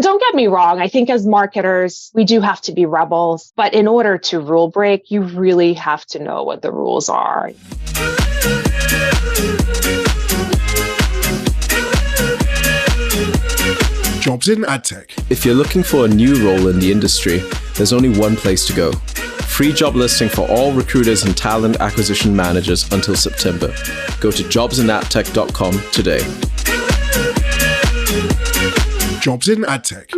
Don't get me wrong. I think as marketers, we do have to be rebels, but in order to rule break, you really have to know what the rules are. Jobs in AdTech. If you're looking for a new role in the industry, there's only one place to go. Free job listing for all recruiters and talent acquisition managers until September. Go to jobsinadtech.com today. Jobs in AdTech.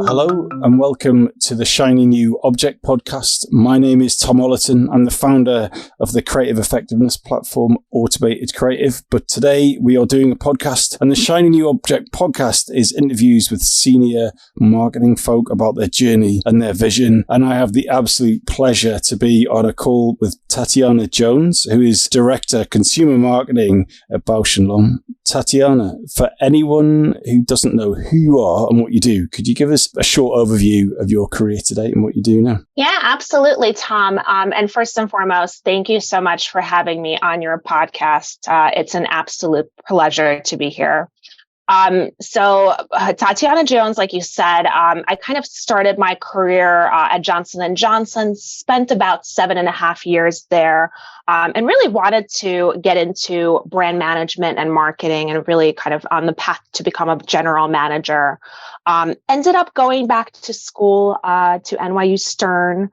Hello and welcome to the Shiny New Object podcast. My name is Tom Ollerton. I'm the founder of the creative effectiveness platform Automated Creative. But today we are doing a podcast, and the Shiny New Object podcast is interviews with senior marketing folk about their journey and their vision. And I have the absolute pleasure to be on a call with Tatyana Jones, who is Director Consumer Marketing at Bausch Lomb. Tatyana, for anyone who doesn't know who you are and what you do, could you give us a short overview of your career today and what you do now? Yeah, absolutely, Tom. And first and foremost, thank you so much for having me on your podcast. It's an absolute pleasure to be here. Tatyana Jones, like you said, I kind of started my career at Johnson & Johnson, spent about 7.5 years there, and really wanted to get into brand management and marketing and really kind of on the path to become a general manager. Ended up going back to school to NYU Stern.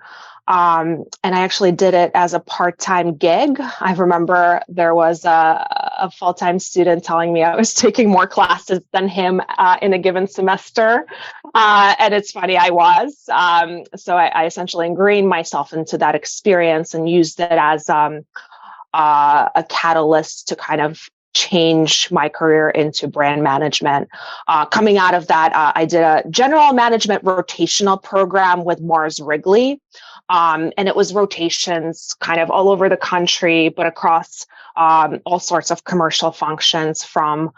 And I actually did it as a part-time gig. I remember there was a full-time student telling me I was taking more classes than him in a given semester. And it's funny, I was. So I essentially ingrained myself into that experience and used it as a catalyst to kind of change my career into brand management. Coming out of that, I did a general management rotational program with Mars Wrigley. And it was rotations kind of all over the country, but across all sorts of commercial functions, from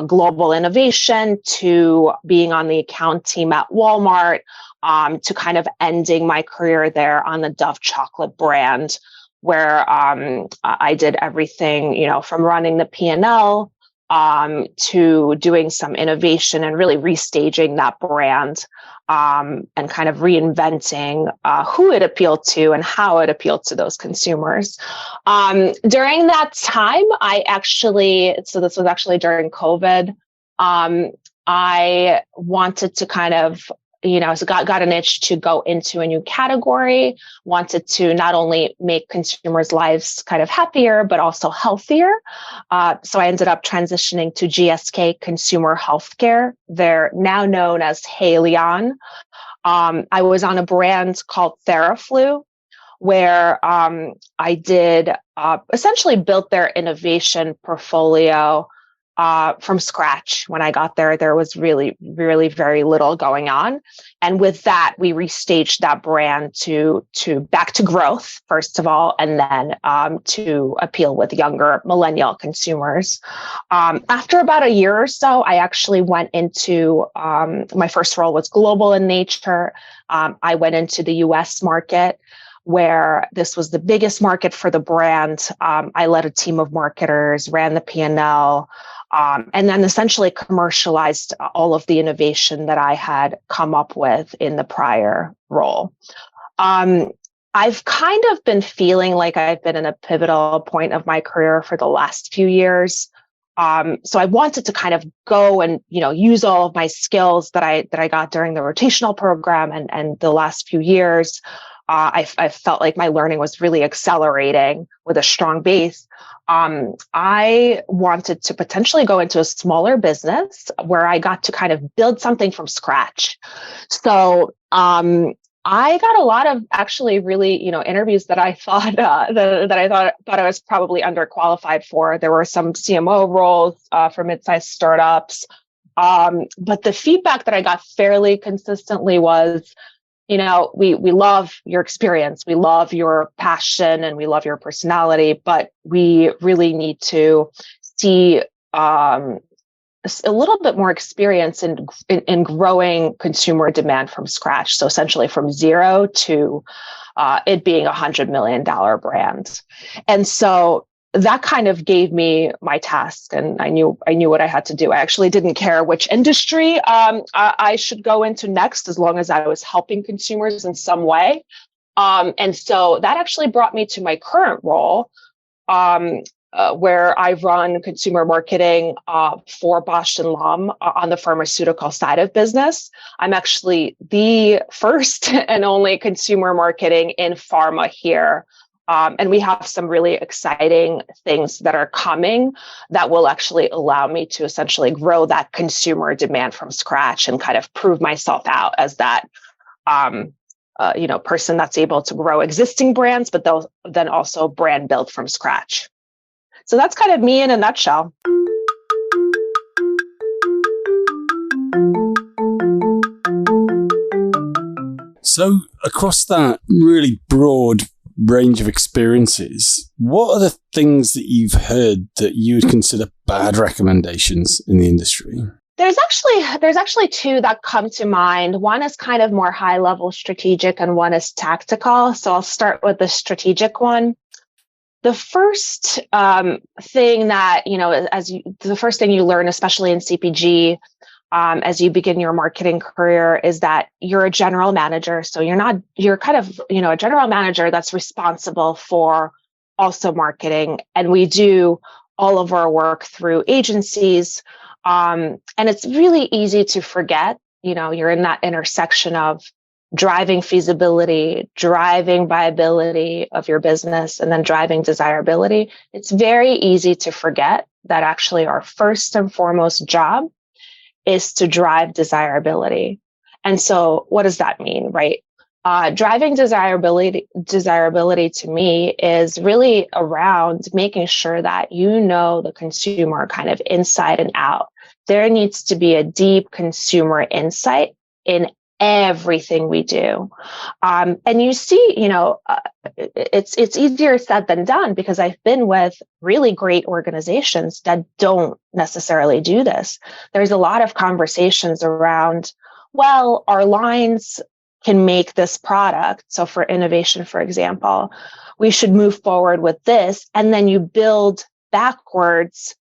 global innovation to being on the account team at Walmart, to kind of ending my career there on the Dove chocolate brand, where I did everything, from running the P&L to doing some innovation and really restaging that brand. And kind of reinventing who it appealed to and how it appealed to those consumers. During that time, so this was actually during COVID, I wanted to kind of, so got an itch to go into a new category, wanted to not only make consumers' lives kind of happier, but also healthier. So I ended up transitioning to GSK Consumer Healthcare. They're now known as Haleon. I was on a brand called Theraflu, where I did essentially built their innovation portfolio from scratch. When I got there, there was really, really very little going on. And with that, we restaged that brand to back to growth, first of all, and then to appeal with younger millennial consumers. After about a year or so, I actually went into, my first role was global in nature. I went into the US market, where this was the biggest market for the brand. I led a team of marketers, ran the P&L, and then essentially commercialized all of the innovation that I had come up with in the prior role. I've kind of been feeling like I've been in a pivotal point of my career for the last few years. So I wanted to kind of go and, use all of my skills that I got during the rotational program and the last few years. I felt like my learning was really accelerating with a strong base. I wanted to potentially go into a smaller business where I got to kind of build something from scratch. So I got a lot of actually really, interviews that I thought that I thought I was probably underqualified for. There were some CMO roles for mid-sized startups, but the feedback that I got fairly consistently was, we love your experience, we love your passion, and we love your personality, but we really need to see a little bit more experience in growing consumer demand from scratch. So essentially from zero to it being $100 million brand. And so that kind of gave me my task, and I knew what I had to do. I actually didn't care which industry I should go into next, as long as I was helping consumers in some way. And so that actually brought me to my current role, where I run consumer marketing for Bausch Lomb on the pharmaceutical side of business. I'm actually the first and only consumer marketing in pharma here. And we have some really exciting things that are coming that will actually allow me to essentially grow that consumer demand from scratch and kind of prove myself out as that person that's able to grow existing brands, but then also brand build from scratch. So that's kind of me in a nutshell. So across that really broad range of experiences, what are the things that you've heard that you would consider bad recommendations in the industry? There's actually two that come to mind. One is kind of more high level strategic, and one is tactical. So I'll start with the strategic one. The first thing that, the first thing you learn, especially in CPG, as you begin your marketing career, is that you're a general manager. So you're kind of, a general manager that's responsible for also marketing. And we do all of our work through agencies. And it's really easy to forget, you're in that intersection of driving feasibility, driving viability of your business, and then driving desirability. It's very easy to forget that actually our first and foremost job is to drive desirability. And so what does that mean, right? Driving desirability to me is really around making sure that the consumer kind of inside and out. There needs to be a deep consumer insight in everything we do. And you see, it's easier said than done, because I've been with really great organizations that don't necessarily do this. There's a lot of conversations around, well, our lines can make this product. So for innovation, for example, we should move forward with this. And then you build backwards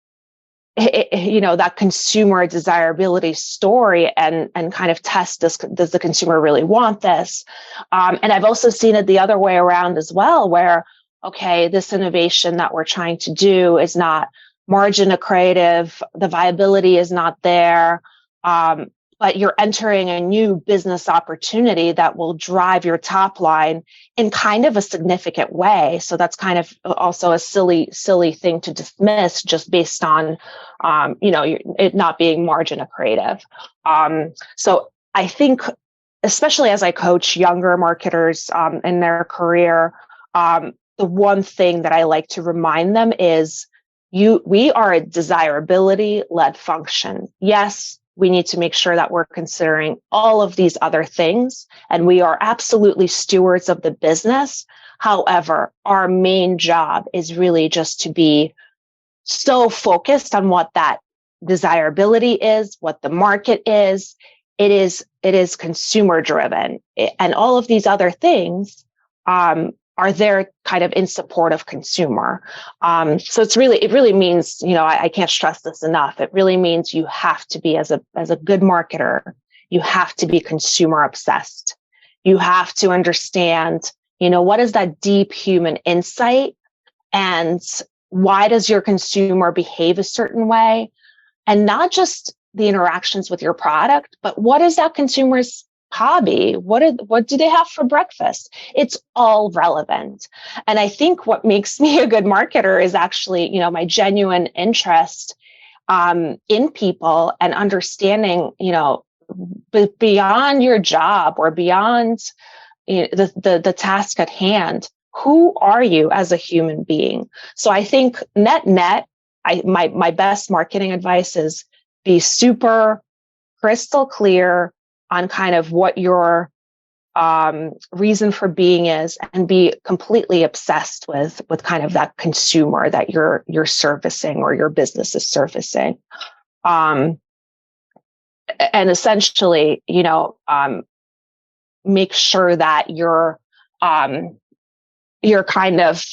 that consumer desirability story and kind of test this. Does the consumer really want this? And I've also seen it the other way around as well, where, okay, this innovation that we're trying to do is not margin accretive, the viability is not there, but you're entering a new business opportunity that will drive your top line in kind of a significant way. So that's kind of also a silly thing to dismiss just based on, it not being margin accretive. So I think, especially as I coach younger marketers in their career, the one thing that I like to remind them is we are a desirability-led function. Yes, we need to make sure that we're considering all of these other things, and we are absolutely stewards of the business. However, our main job is really just to be so focused on what that desirability is, what the market is. It is consumer driven, and all of these other things are there kind of in support of consumer. So it really means, I can't stress this enough. It really means you have to be, as a good marketer, you have to be consumer obsessed. You have to understand, what is that deep human insight, and why does your consumer behave a certain way? And not just the interactions with your product, but what is that consumer's hobby? What do they have for breakfast? It's all relevant. And I think what makes me a good marketer is actually, my genuine interest in people and understanding, beyond your job or beyond the task at hand, who are you as a human being? So I think net, my best marketing advice is be super crystal clear on kind of what your reason for being is, and be completely obsessed with kind of that consumer that you're servicing or your business is servicing. And essentially, make sure that you're kind of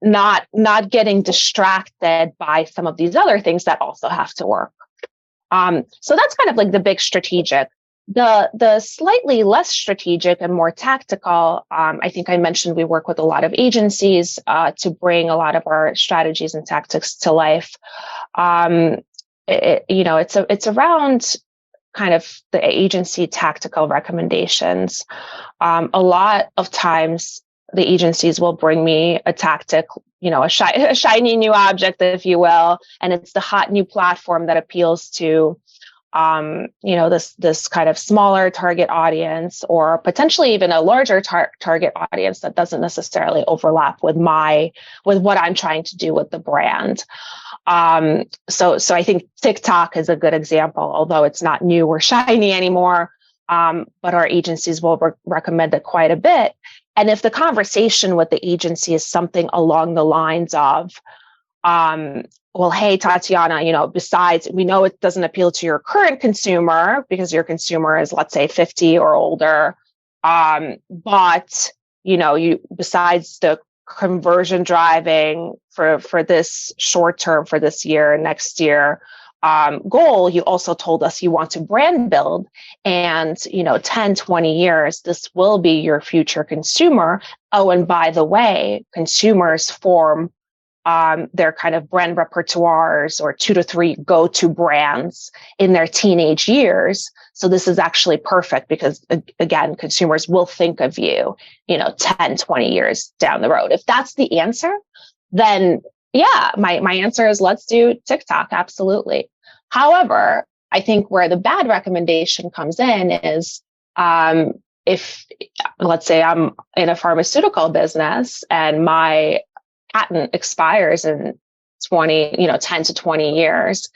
not getting distracted by some of these other things that also have to work. So that's kind of like the big strategic. The slightly less strategic and more tactical, I think I mentioned we work with a lot of agencies to bring a lot of our strategies and tactics to life. It's around kind of the agency tactical recommendations. A lot of times the agencies will bring me a tactic, a shiny new object, if you will, and it's the hot new platform that appeals to this kind of smaller target audience, or potentially even a larger target audience that doesn't necessarily overlap with what I'm trying to do with the brand. So I think TikTok is a good example, although it's not new or shiny anymore. But our agencies will recommend it quite a bit. And if the conversation with the agency is something along the lines of, well, hey, Tatyana, besides, we know it doesn't appeal to your current consumer because your consumer is, let's say, 50 or older. But, besides the conversion driving for this short term, for this year, next year, goal, you also told us you want to brand build, and 10, 20 years, this will be your future consumer. Oh, and by the way, consumers form their kind of brand repertoires or 2 to 3 go-to brands in their teenage years. So this is actually perfect because, again, consumers will think of you, 10, 20 years down the road. If that's the answer, then yeah, my answer is let's do TikTok. Absolutely. However, I think where the bad recommendation comes in is if, let's say, I'm in a pharmaceutical business and my patent expires in 10 to 20 years,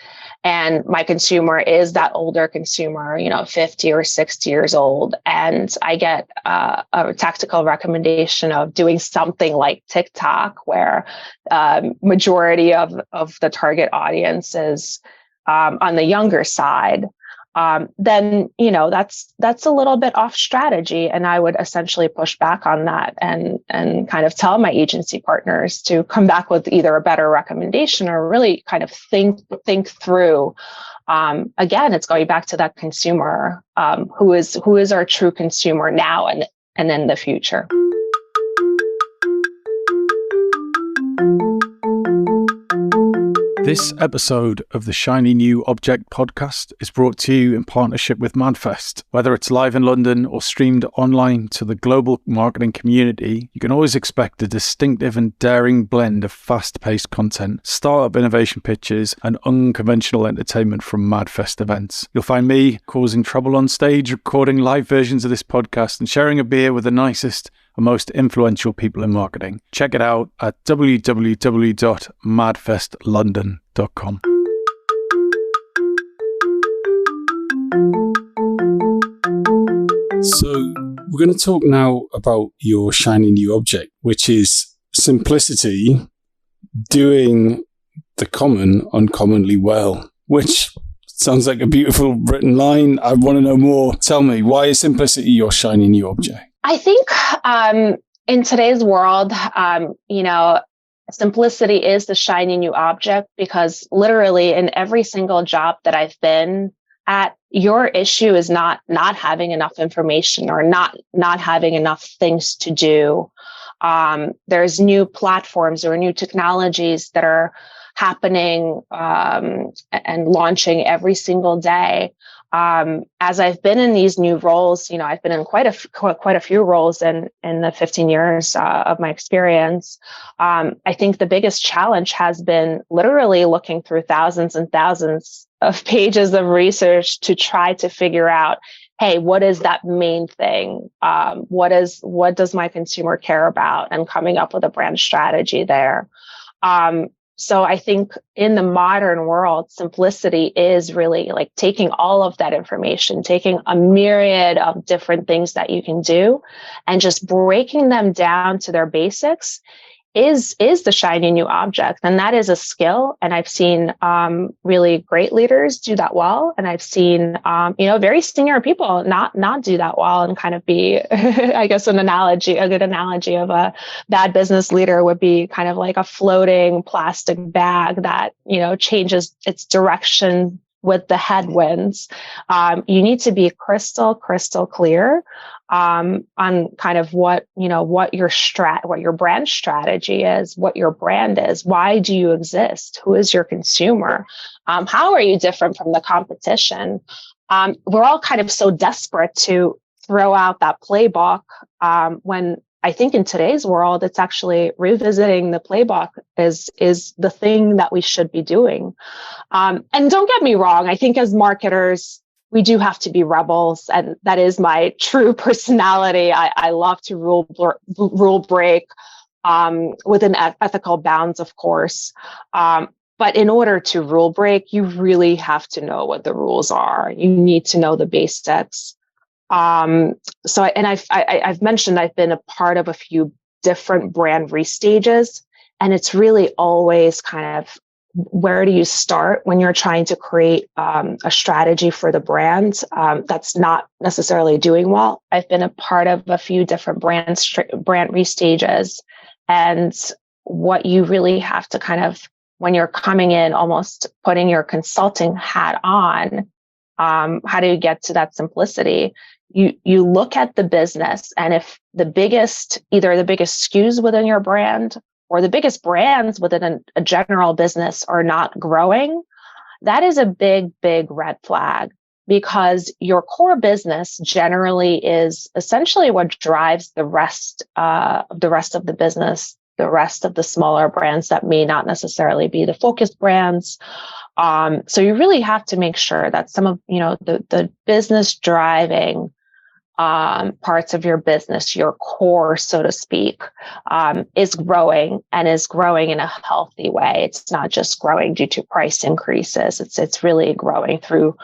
and my consumer is that older consumer, 50 or 60 years old, and I get a tactical recommendation of doing something like TikTok, where majority of the target audience is on the younger side, then that's a little bit off strategy, and I would essentially push back on that and kind of tell my agency partners to come back with either a better recommendation or really kind of think through. Again, it's going back to that consumer, who is our true consumer now and in the future. This episode of the Shiny New Object podcast is brought to you in partnership with MadFest. Whether it's live in London or streamed online to the global marketing community, you can always expect a distinctive and daring blend of fast-paced content, startup innovation pitches, and unconventional entertainment from MadFest events. You'll find me causing trouble on stage, recording live versions of this podcast, and sharing a beer with the nicest and most influential people in marketing. Check it out at www.madfestlondon.com. So we're going to talk now about your shiny new object, which is simplicity doing the common uncommonly well, which sounds like a beautiful written line. I want to know more. Tell me, why is simplicity your shiny new object? I think in today's world, simplicity is the shiny new object, because literally in every single job that I've been at, your issue is not having enough information or not having enough things to do. There's new platforms or new technologies that are happening and launching every single day. As I've been in these new roles, I've been in quite a few roles in the 15 years of my experience. I think the biggest challenge has been literally looking through thousands and thousands of pages of research to try to figure out, hey, what is that main thing? What does my consumer care about? And coming up with a brand strategy there. So I think in the modern world, simplicity is really like taking all of that information, taking a myriad of different things that you can do and just breaking them down to their basics is the shiny new object. And that is a skill. And I've seen really great leaders do that well. And I've seen, very senior people not do that well and kind of be, I guess, a good analogy of a bad business leader would be kind of like a floating plastic bag that, changes its direction with the headwinds. You need to be crystal clear on kind of what your brand strategy is, what your brand is, why do you exist, who is your consumer, how are you different from the competition. We're all kind of so desperate to throw out that playbook when I think in today's world, it's actually revisiting the playbook is the thing that we should be doing. And don't get me wrong, I think as marketers, we do have to be rebels, and that is my true personality. I love to rule break within ethical bounds, of course. But in order to rule break, you really have to know what the rules are. You need to know the basics. I've mentioned I've been a part of a few different brand restages, and it's really always kind of where do you start when you're trying to create a strategy for the brand that's not necessarily doing well. I've been a part of a few different brand restages, and what you really have to kind of, when you're coming in, almost putting your consulting hat on, how do you get to that simplicity? You look at the business, and if either the biggest SKUs within your brand or the biggest brands within a general business are not growing, that is a big red flag, because your core business generally is essentially what drives the rest of the business, the rest of the smaller brands that may not necessarily be the focused brands. So you really have to make sure that some of, the business driving parts of your business, your core, so to speak, is growing in a healthy way. It's not just growing due to price increases. It's really growing through,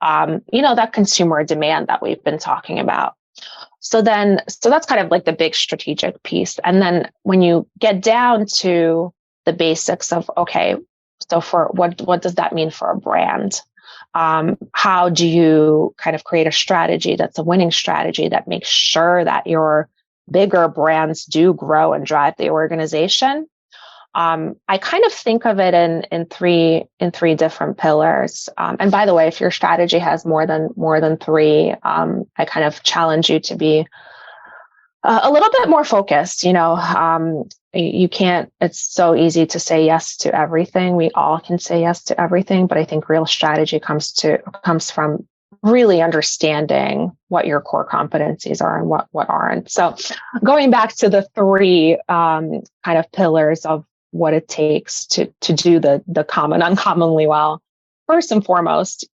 that consumer demand that we've been talking about. So that's kind of like the big strategic piece. And then when you get down to the basics of, okay, so for what does that mean for a brand? How do you kind of create a strategy that's a winning strategy that makes sure that your bigger brands do grow and drive the organization? I kind of think of it in three different pillars. And by the way, if your strategy has more than three, I kind of challenge you to be a little bit more focused. You can't, it's so easy to say yes to everything. We all can say yes to everything, but I think real strategy comes from really understanding what your core competencies are and what aren't. So going back to the three kind of pillars of what it takes to do the common uncommonly well. First and foremost,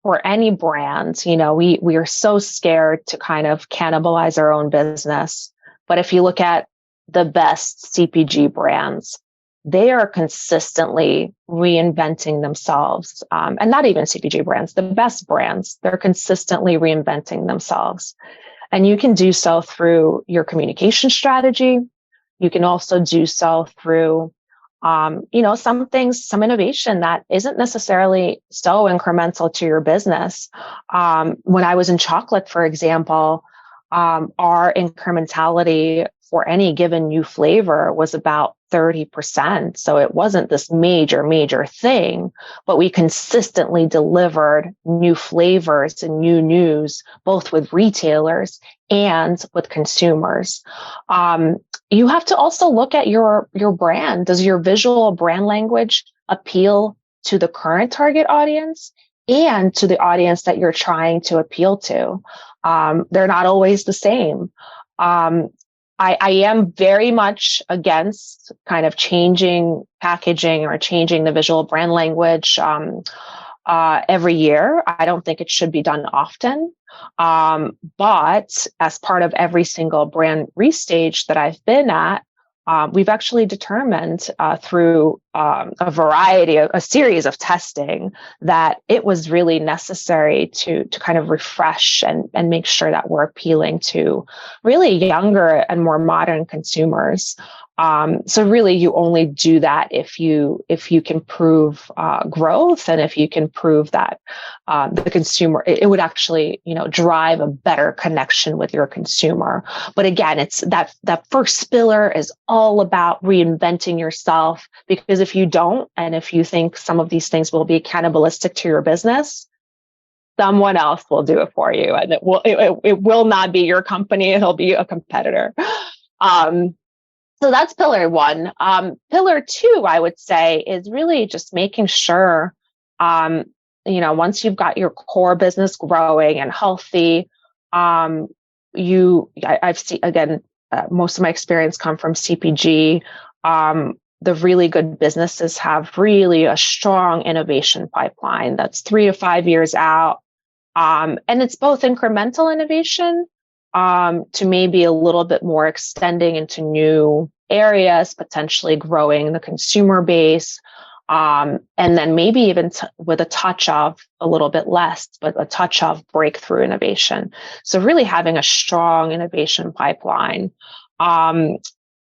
for any brand, we are so scared to kind of cannibalize our own business. But if you look at the best CPG brands, they are consistently reinventing themselves. And not even CPG brands, the best brands, they're consistently reinventing themselves. And you can do so through your communication strategy. You can also do so through, some innovation that isn't necessarily so incremental to your business. When I was in chocolate, for example, our incrementality for any given new flavor was about 30%. So it wasn't this major thing, but we consistently delivered new flavors and new news, both with retailers and with consumers. You have to also look at your brand. Does your visual brand language appeal to the current target audience and to the audience that you're trying to appeal to? They're not always the same. I am very much against kind of changing packaging or changing the visual brand language every year. I don't think it should be done often. But as part of every single brand restage that I've been at, we've actually determined through a series of testing that it was really necessary to kind of refresh and make sure that we're appealing to really younger and more modern consumers. So really, you only do that if you can prove growth, and if you can prove that the consumer, it would actually drive a better connection with your consumer. But again, it's that first pillar is all about reinventing yourself, because if you don't, and if you think some of these things will be cannibalistic to your business, someone else will do it for you, and it will not be your company; it'll be a competitor. So that's pillar one. Pillar two, I would say, is really just making sure, once you've got your core business growing and healthy, I've seen, again, most of my experience come from CPG. The really good businesses have really a strong innovation pipeline that's 3 to 5 years out. And it's both incremental innovation, to maybe a little bit more extending into new areas, potentially growing the consumer base, and then maybe even with a touch of a little bit less, but a touch of breakthrough innovation. So really having a strong innovation pipeline.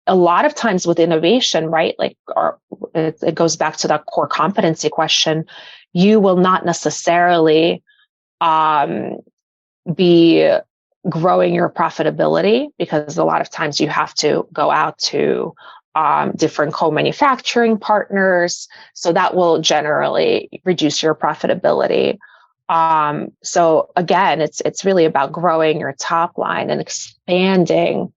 A lot of times with innovation, right, it goes back to that core competency question. You will not necessarily be growing your profitability, because a lot of times you have to go out to different co-manufacturing partners. So that will generally reduce your profitability. So again, it's really about growing your top line and expanding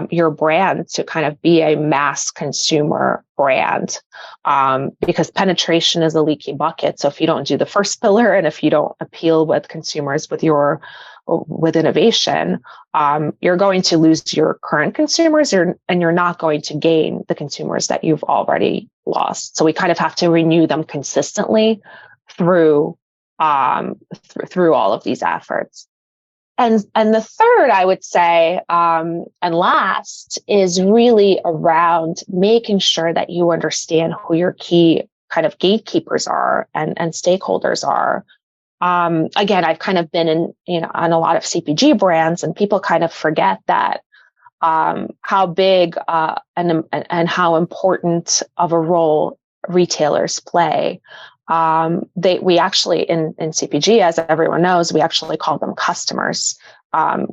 your brand to kind of be a mass consumer brand, because penetration is a leaky bucket. So if you don't do the first pillar, and if you don't appeal with consumers with innovation, you're going to lose your current consumers, and you're not going to gain the consumers that you've already lost. So we kind of have to renew them consistently through all of these efforts. And the third, I would say, and last, is really around making sure that you understand who your key kind of gatekeepers are and stakeholders are. Again, I've kind of been on a lot of CPG brands, and people kind of forget that how big and how important of a role retailers play. We actually in CPG, as everyone knows, we actually call them customers.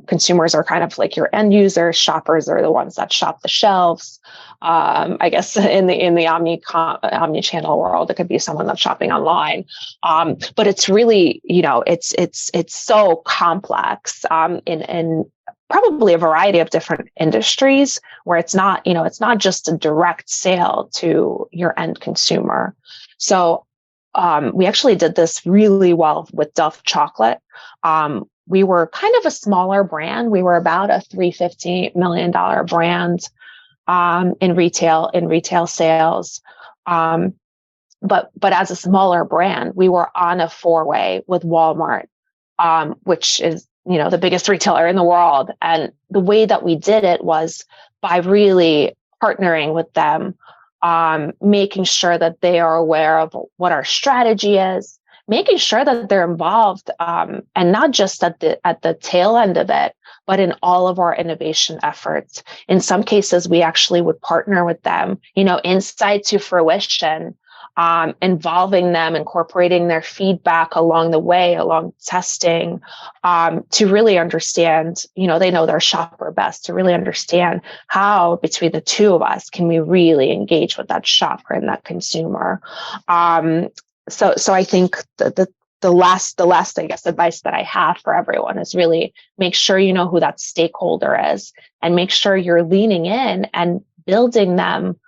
Consumers are kind of like your end users. Shoppers are the ones that shop the shelves. I guess in the omni-channel world, it could be someone that's shopping online. But it's really, it's so complex in probably a variety of different industries, where it's not just a direct sale to your end consumer. So we actually did this really well with Dove chocolate. We were kind of a smaller brand. We were about a $350 million brand in retail sales. But as a smaller brand, we were on a 4-way with Walmart, which is the biggest retailer in the world. And the way that we did it was by really partnering with them, making sure that they are aware of what our strategy is, making sure that they're involved, and not just at the tail end of it, but in all of our innovation efforts. In some cases, we actually would partner with them, inside to fruition, involving them, incorporating their feedback along the way, along testing, to really understand, they know their shopper best, to really understand how between the two of us can we really engage with that shopper and that consumer. So I think the last, I guess, advice that I have for everyone is really make sure you know who that stakeholder is, and make sure you're leaning in and building them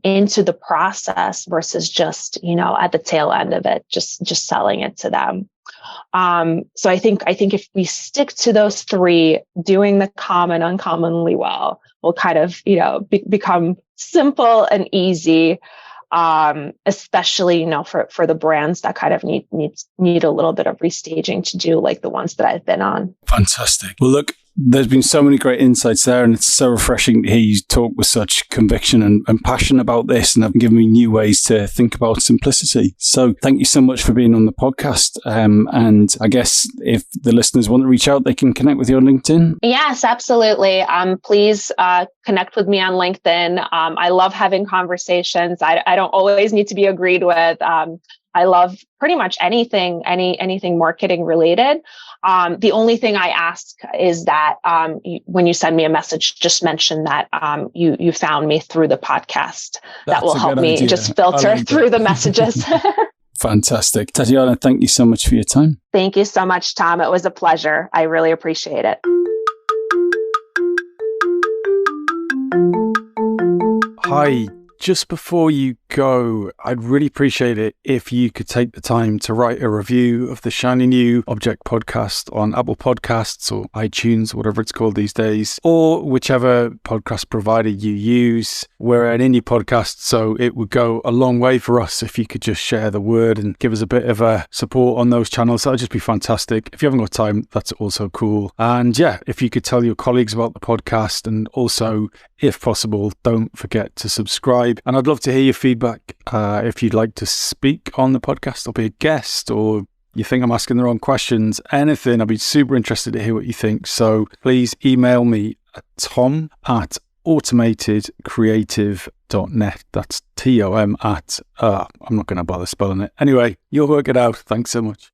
into the process versus just, at the tail end of it, just selling it to them. So I think if we stick to those three, doing the common uncommonly well, will kind of, become simple and easy. Especially, for the brands that kind of need a little bit of restaging to do, like the ones that I've been on. Fantastic. Well, look, There's been so many great insights there, and it's so refreshing to hear you talk with such conviction and passion about this, and have given me new ways to think about simplicity. So thank you so much for being on the podcast. And I guess if the listeners want to reach out, they can connect with you on LinkedIn. Yes, absolutely. Please connect with me on LinkedIn. I love having conversations. I don't always need to be agreed with. I love pretty much anything marketing related. The only thing I ask is that when you send me a message, just mention that you found me through the podcast. That will help me just filter through the messages. Fantastic. Tatyana, thank you so much for your time. Thank you so much, Tom. It was a pleasure. I really appreciate it. Hi. Just before you go, I'd really appreciate it if you could take the time to write a review of the Shiny New Object podcast on Apple Podcasts or iTunes, whatever it's called these days, or whichever podcast provider you use. We're an indie podcast, so it would go a long way for us if you could just share the word and give us a bit of a support on those channels. That'd just be fantastic. If you haven't got time, that's also cool. And yeah, if you could tell your colleagues about the podcast, and also, if possible, don't forget to subscribe. And I'd love to hear your feedback. If you'd like to speak on the podcast or be a guest, or you think I'm asking the wrong questions, anything, I'd be super interested to hear what you think. So please email me at tom@automatedcreative.net. That's TOM at, I'm not going to bother spelling it. Anyway, you'll work it out. Thanks so much.